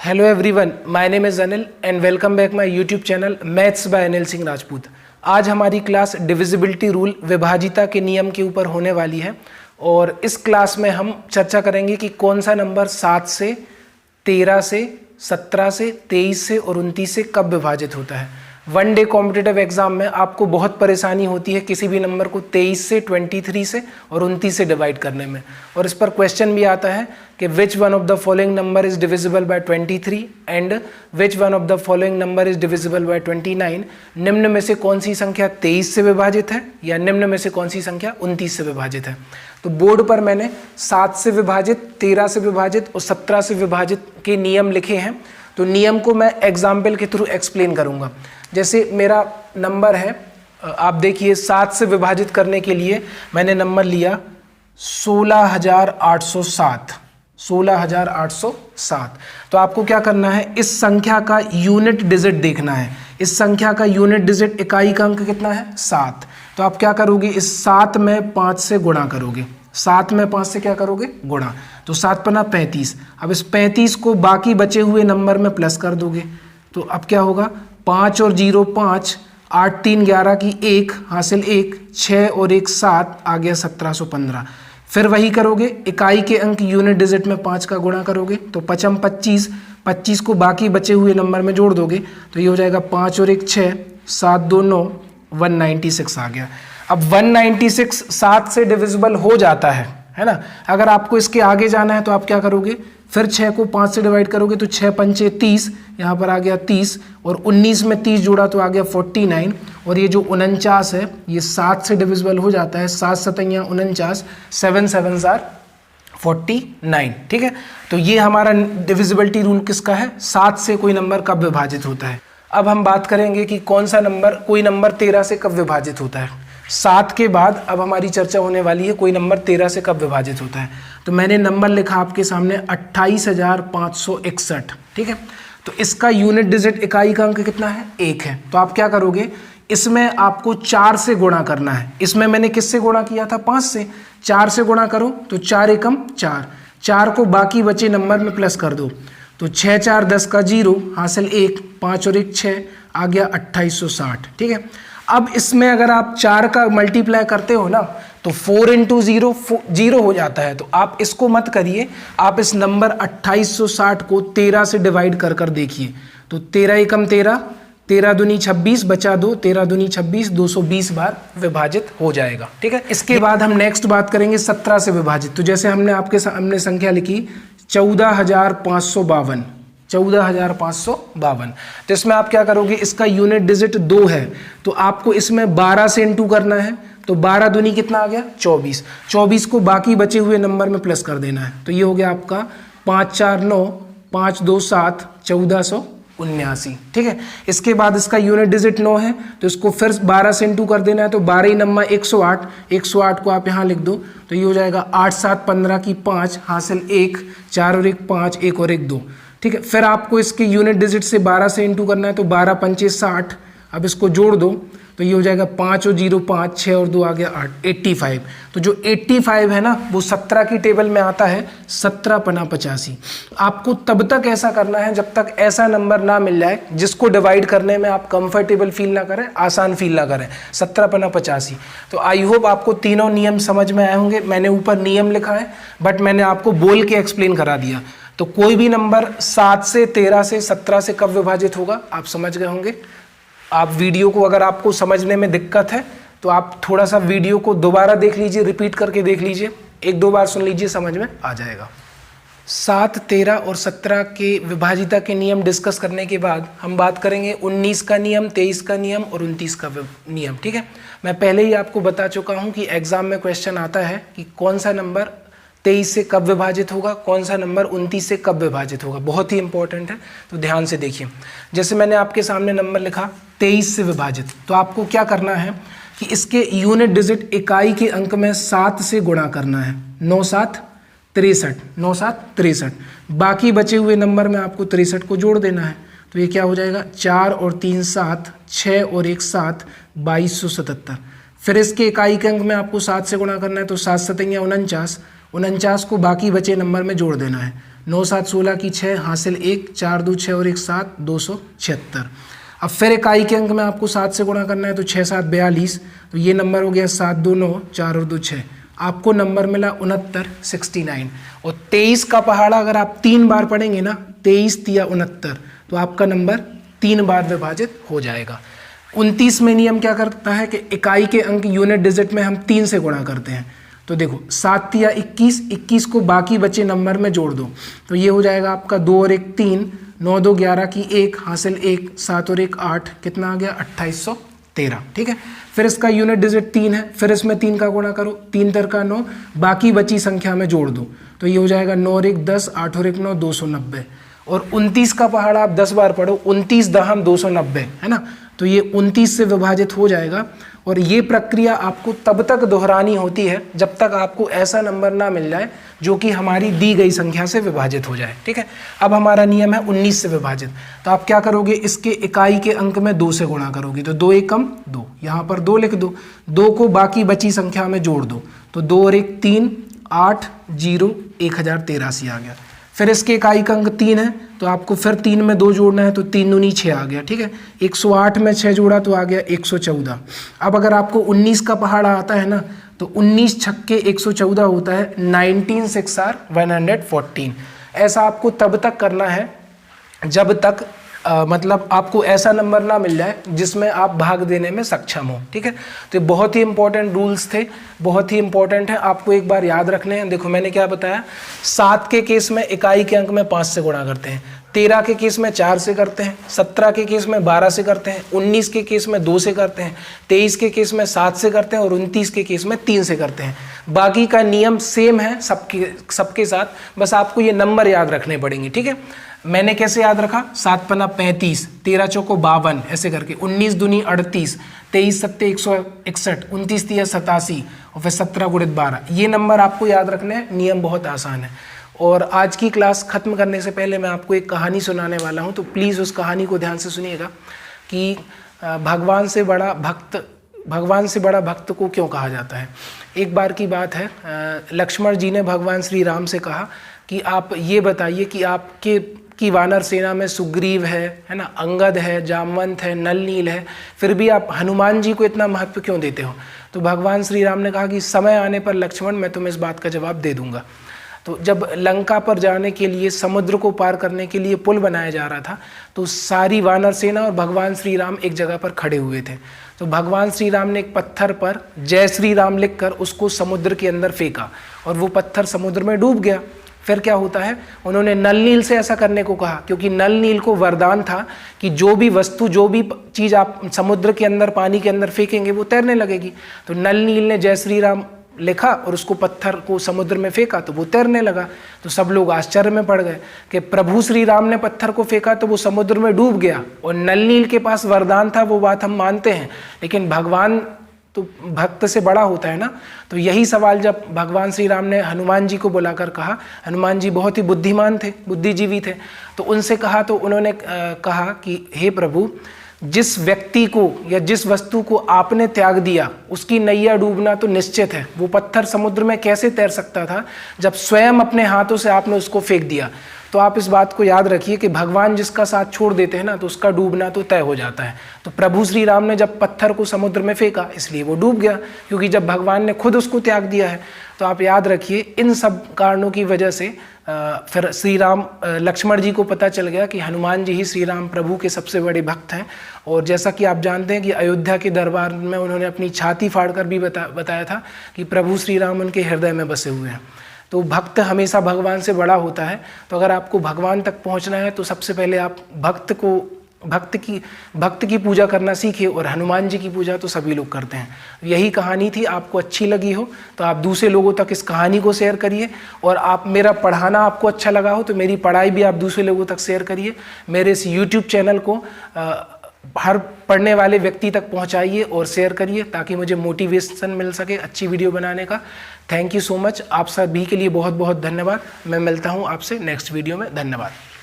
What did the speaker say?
Hello everyone, my name is Anil and welcome back my YouTube channel maths by Anil Singh Rajput. आज हमारी class divisibility rule विभाजिता के नियम के ऊपर होने वाली है और इस क्लास में हम चर्चा करेंगे कि कौन सा नंबर 7 से 13 से 17 से 23 से और 29 से कब विभाजित होता है। वन डे कॉम्पिटिटिव एग्जाम में आपको बहुत परेशानी होती है किसी भी नंबर को 23 से 23 से और 29 से डिवाइड करने में, और इस पर क्वेश्चन भी आता है कि which one of the following number is divisible by 23 and which one of the following number is divisible by 29। निम्न में से कौन सी संख्या 23 से विभाजित है या निम्न में से कौन सी संख्या 29 से विभाजित है। तो बोर्ड पर मैंने 7 से विभाजित, 13 से विभाजित और 17 से विभाजित के नियम लिखे हैं। तो नियम को मैं एग्जाम्पल के थ्रू एक्सप्लेन करूंगा। जैसे मेरा नंबर है, आप देखिए 7 से विभाजित करने के लिए मैंने नंबर लिया 16,807। 16,807। तो आपको क्या करना है, इस संख्या का यूनिट डिजिट देखना है। इस संख्या का यूनिट डिजिट इकाई का अंक कितना है, 7। तो आप क्या करोगे, इस 7 में 5 से गुणा करोगे। 7 में 5 से क्या करोगे, गुणा। तो 7 पना 35। अब इस 35 को बाकी बचे हुए नंबर में प्लस कर दोगे। तो अब क्या होगा, 5 और 0 5, 8 3 11 की 1 हासिल 1, 6 और 1 7, आ गया 1715। फिर वही करोगे, इकाई के अंक यूनिट डिजिट में 5 का गुणा करोगे तो 5 25, 25 को बाकी बचे हुए नंबर में जोड़ दोगे तो ये हो जाएगा 5 और 1 6, 7 2 9, 196 आ गया। अब 196 7 से डिविजिबल हो जाता है ना। अगर आपको इसके आगे जाना है तो आप क्या करोगे, फिर 6 को 5 से डिवाइड करोगे तो 6 पंचे 30, यहाँ पर आ गया 30 और 19 में 30 जोड़ा तो आ गया 49। और ये जो 49 है ये 7 से डिविजिबल हो जाता है। 7 सतैया 49, 7 7 49। ठीक है, तो ये हमारा डिविजिबिलिटी रूल किसका है, 7 से कोई नंबर कब विभाजित होता है। अब हम बात करेंगे कि कौन सा नंबर, कोई नंबर 13 से कब विभाजित होता है। 7 के बाद अब हमारी चर्चा होने वाली है कोई नंबर 13 से कब विभाजित होता है। तो मैंने नंबर लिखा आपके सामने 28,561। ठीक है, तो इसका यूनिट डिजिट इकाई का अंक कितना है, 1 है। तो आप क्या करोगे, इसमें आपको 4 से गुणा करना है। इसमें मैंने किससे गुणा किया था, 5 से। 4 से गुणा करो तो 4 एकम 4, 4 को बाकी बचे नंबर में प्लस कर दो तो 6 4 10 का 0 हासिल 1, 5 और 1 6, आ गया 2860। ठीक है, अब इसमें अगर आप 4 का मल्टीप्लाई करते हो ना तो 4 इंटू 0 0 हो जाता है। तो आप इसको मत करिए, आप इस नंबर 2860 को 13 से डिवाइड कर कर देखिए। तो 13 एकम 13, 13 दूनी 26, बचा 2, 13 दूनी 26, 220 बार विभाजित हो जाएगा। ठीक है, इसके बाद हम नेक्स्ट बात करेंगे 17 से विभाजित। तो जैसे हमने आपके सामने संख्या लिखी 14,552, 14,552। तो इसमें आप क्या करोगे, इसका यूनिट डिजिट 2 है तो आपको इसमें 12 से इंटू करना है। तो 12 दूनी कितना आ गया, 24। 24 को बाकी बचे हुए नंबर में प्लस कर देना है। तो ये हो गया आपका 5 4 9, 5 2 7, 1479। ठीक है, इसके बाद इसका यूनिट डिजिट 9 है तो इसको फिर 12 से इंटू कर देना है। तो 12 नंबर 108, 108 को आप यहाँ लिख दो तो ये हो जाएगा 8 7 15 की 5 हासिल 1, 4 और 1 5, 1 और 1 2। ठीक है, फिर आपको इसके यूनिट डिजिट से 12 से इंटू करना है तो 12 पंचे 60। अब इसको जोड़ दो तो ये हो जाएगा 5 और 0 5, 6 और 2 आ गया 8, 85। तो जो 85 है ना वो 17 की टेबल में आता है, 17 पना 85। आपको तब तक ऐसा करना है जब तक ऐसा नंबर ना मिल जाए जिसको डिवाइड करने में आप कंफर्टेबल फील ना करें, आसान फील ना करें। 17 पना 85। तो आई होप आपको तीनों नियम समझ में आए होंगे। मैंने ऊपर नियम लिखा है बट मैंने आपको बोल के एक्सप्लेन करा दिया। तो कोई भी नंबर 7 से 13 से 17 से कब विभाजित होगा आप समझ गए होंगे। आप वीडियो को, अगर आपको समझने में दिक्कत है तो आप थोड़ा सा वीडियो को दोबारा देख लीजिए, रिपीट करके देख लीजिए, 1-2 बार सुन लीजिए, समझ में आ जाएगा। 7, 13 और 17 के विभाजिता के नियम डिस्कस करने के बाद हम बात करेंगे 19 का नियम, 23 का नियम और 29 का नियम। ठीक है, मैं पहले ही आपको बता चुका हूँ कि एग्जाम में क्वेश्चन आता है कि कौन सा नंबर 23 से कब विभाजित होगा, कौन सा नंबर 29 से कब विभाजित होगा। बहुत ही इंपॉर्टेंट है, तो ध्यान से देखिए। जैसे मैंने आपके सामने नंबर लिखा 23 से विभाजित, तो आपको क्या करना है कि इसके यूनिट डिजिट इकाई के अंक में 7 से गुणा करना है। 9 7 63, 9 7 63। बाकी बचे हुए नंबर में आपको 63 को जोड़ देना है। तो ये क्या हो जाएगा, 4 और 3 7, 6 और 1 7, 2277। फिर इसके इकाई के अंक में आपको 7 से गुणा करना है। तो 7 7 49, 49 को बाकी बचे नंबर में जोड़ देना है। 9 7 16 की 6 हासिल 1, 4 2 6 और 1 7 276। अब फिर इकाई के अंक में आपको 7 से गुणा करना है, तो 6 7 42, तो ये नंबर हो गया 7 2 9, 4 और 2 6, आपको नंबर मिला 69 69। और 23 का पहाड़ा अगर आप 3 बार पढ़ेंगे ना, 23 तिया 69, तो आपका नंबर 3 बार विभाजित हो जाएगा। 29 में नियम क्या करता है कि इकाई के अंक यूनिट डिजिट में हम 3 से गुणा करते हैं। तो देखो 7 तिया 21, 21 को बाकी बचे नंबर में जोड़ दो, तो ये हो जाएगा आपका 2 और 1 3, 9 2 11 की 1 हासिल 1, 7 और 1 8, कितना आ गया 2813। ठीक है, फिर इसका यूनिट डिजिट 3 है, फिर इसमें 3 का गुणा करो, 3 3 का 9, बाकी बची संख्या में जोड़ दो, तो ये हो जाएगा 9 और 1 10, 8 और 1 9, 290। और 29 का पहाड़ा आप 10 बार पढ़ो, 29 दहम 290 है ना, तो ये 29 से विभाजित हो जाएगा। और ये प्रक्रिया आपको तब तक दोहरानी होती है जब तक आपको ऐसा नंबर ना मिल जाए जो कि हमारी दी गई संख्या से विभाजित हो जाए। ठीक है, अब हमारा नियम है 19 से विभाजित, तो आप क्या करोगे, इसके इकाई के अंक में 2 से गुणा करोगे, तो 2 1 2, यहाँ पर 2 लिख दो, 2 को बाकी बची संख्या में जोड़ दो, तो 2 और 1 3, 8 0 1083 आ गया। फिर इसके इकाई का अंक 3 है, तो आपको फिर 3 में 2 जोड़ना है, तो 3 दूनी 6 आ गया। ठीक है, 108 में 6 जोड़ा तो आ गया 114। अब अगर आपको 19 का पहाड़ा आता है ना, तो 19 छक्के 114 होता है, 19 6 आर 114। ऐसा आपको तब तक करना है जब तक मतलब आपको ऐसा नंबर ना मिल जाए जिसमें आप भाग देने में सक्षम हो। ठीक है, तो बहुत ही इंपॉर्टेंट रूल्स थे, बहुत ही इंपॉर्टेंट है, आपको एक बार याद रखने हैं। देखो मैंने क्या बताया, 7 के केस में इकाई के अंक में 5 से गुणा करते हैं, 13 के केस में 4 से करते हैं, 17 के केस में 12 से करते हैं, 19 के केस में 2 से करते हैं, 23 के केस में 7 से करते हैं और 29 के केस में 3 से करते हैं। बाकी का नियम सेम है सबके साथ, बस आपको ये नंबर याद रखने पड़ेंगे। ठीक है, मैंने कैसे याद रखा, 7 पन्ना 35, 13 चौको 52, ऐसे करके 19 दूनी 38, 23 सत्ते 161, 29 तिया 87 और फिर 17 गुणित 12, ये नंबर आपको याद रखने हैं। नियम बहुत आसान है। और आज की क्लास खत्म करने से पहले मैं आपको एक कहानी सुनाने वाला हूँ, तो प्लीज़ उस कहानी को ध्यान से सुनिएगा कि भगवान से बड़ा भक्त को क्यों कहा जाता है। एक बार की बात है, लक्ष्मण जी ने भगवान श्री राम से कहा कि आप ये बताइए कि आपके की वानर सेना में सुग्रीव है ना, अंगद है, जामवंत है, नल नील है, फिर भी आप हनुमान जी को इतना महत्व क्यों देते हो। तो भगवान श्री राम ने कहा कि समय आने पर लक्ष्मण मैं तुम्हें इस बात का जवाब दे दूंगा। तो जब लंका पर जाने के लिए, समुद्र को पार करने के लिए पुल बनाया जा रहा था, तो सारी वानर सेना और भगवान श्री राम एक जगह पर खड़े हुए थे। तो भगवान श्री राम ने एक पत्थर पर जय श्री राम लिखकर उसको समुद्र के अंदर फेंका और वो पत्थर समुद्र में डूब गया। फिर क्या होता है, उन्होंने नल नील से ऐसा करने को कहा, क्योंकि नल नील को वरदान था कि जो भी वस्तु, जो भी चीज़ आप समुद्र के अंदर, पानी के अंदर फेंकेंगे वो तैरने लगेगी। तो नल नील ने जय श्री राम लिखा और उसको पत्थर को समुद्र में फेंका तो वो तैरने लगा। तो सब लोग आश्चर्य में पड़ गए कि प्रभु श्री राम ने पत्थर को फेंका तो वो समुद्र में डूब गया, और नल नील के पास वरदान था, वो बात हम मानते हैं, लेकिन भगवान तो भक्त से बड़ा होता है ना। तो यही सवाल जब भगवान श्री राम ने हनुमान जी को बुलाकर कहा, हनुमान जी बहुत ही बुद्धिमान थे, बुद्धिजीवी थे, तो उनसे कहा, तो उन्होंने कहा कि हे प्रभु, जिस व्यक्ति को या जिस वस्तु को आपने त्याग दिया उसकी नैया डूबना तो निश्चित है। वो पत्थर समुद्र में कैसे तैर सकता था जब स्वयं अपने हाथों से आपने उसको फेंक दिया। तो आप इस बात को याद रखिए कि भगवान जिसका साथ छोड़ देते हैं ना, तो उसका डूबना तो तय हो जाता है। तो प्रभु श्री राम ने जब पत्थर को समुद्र में फेंका इसलिए वो डूब गया, क्योंकि जब भगवान ने खुद उसको त्याग दिया है। तो आप याद रखिए, इन सब कारणों की वजह से फिर श्री राम, लक्ष्मण जी को पता चल गया कि हनुमान जी ही श्री राम प्रभु के सबसे बड़े भक्त हैं। और जैसा कि आप जानते हैं कि अयोध्या के दरबार में उन्होंने अपनी छाती फाड़कर भी बताया था कि प्रभु श्री राम उनके हृदय में बसे हुए हैं। तो भक्त हमेशा भगवान से बड़ा होता है। तो अगर आपको भगवान तक पहुंचना है तो सबसे पहले आप भक्त की पूजा करना सीखिए, और हनुमान जी की पूजा तो सभी लोग करते हैं। यही कहानी थी, आपको अच्छी लगी हो तो आप दूसरे लोगों तक इस कहानी को शेयर करिए, और आप मेरा पढ़ाना आपको अच्छा लगा हो तो मेरी पढ़ाई भी आप दूसरे लोगों तक शेयर करिए। मेरे इस YouTube चैनल को हर पढ़ने वाले व्यक्ति तक पहुंचाइए और शेयर करिए, ताकि मुझे मोटिवेशन मिल सके अच्छी वीडियो बनाने का। थैंक यू सो मच, आप सभी के लिए बहुत बहुत धन्यवाद। मैं मिलता हूं आपसे नेक्स्ट वीडियो में। धन्यवाद।